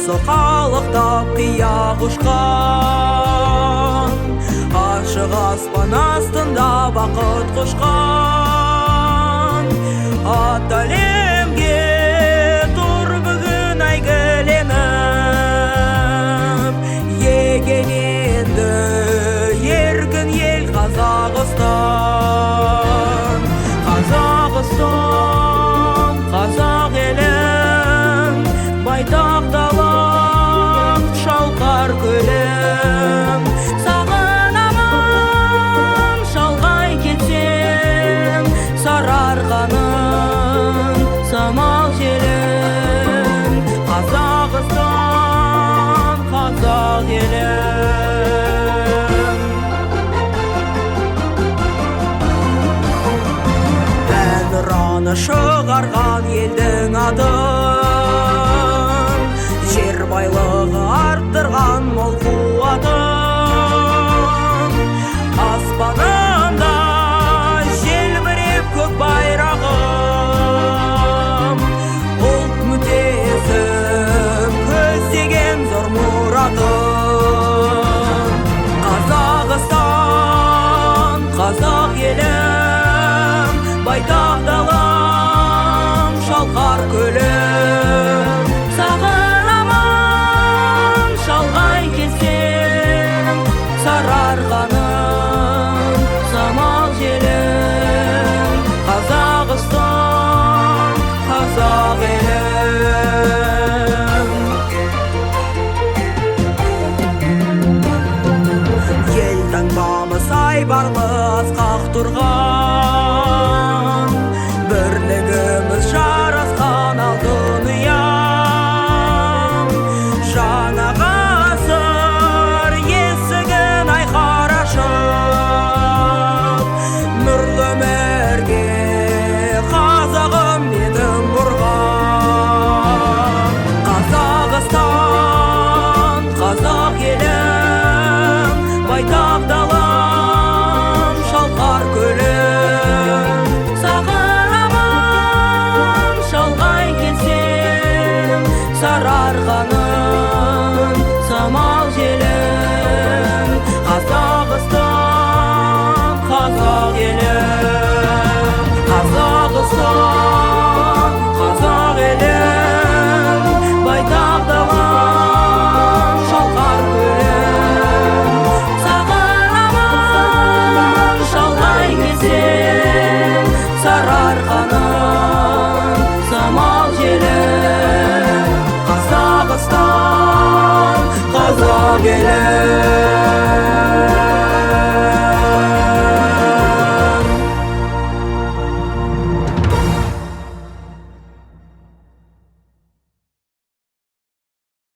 осы қалықтап қия құшқан, ашық аспан астында бақыт құшқан. Ат әлемге тұр бүгін әйгіленіп, егеменді еркін ел Қазақстан. Қазақстан, қазақ елім, байтақ далам, шалқар көлім. Сағынамын шалғай кетсем, сарыарқаның самал желім. Қазақстан, қазақ елім. Әнұраны шығарған елдің атын, жер байлығы арттырған мол қуатын. Аспанында желбіреп көк байрағым, ұлт мүддесін көздеген зор мұратым. Қазақстан, қазақ елім, байтақ далам, шалқар көлім. Сағынамын шалғай кетсем, сарыарқаның самал желім. Қазақстан, қазақ елім. Ел таңбамыз айбарлы асқақ тұрған, бірлігіміз жарасқан алтын ұям. Жаңа ғасыр есігін айқар ашып, нұрлы өмірге қазағым менің бұрған. Қазақстан, қазақ елім, байтақ далам, шалқар көлім. Сағынамын шалғай кетсем, сарыарқаның самал желім. Қазақстан, қазақ елім. Қазақстан, қазақ елім, байтақ далам, шалқар көлім. Сағынамын шалғай кетсем, сарыарқаның самал желім. Қазақстан, қазақ елім.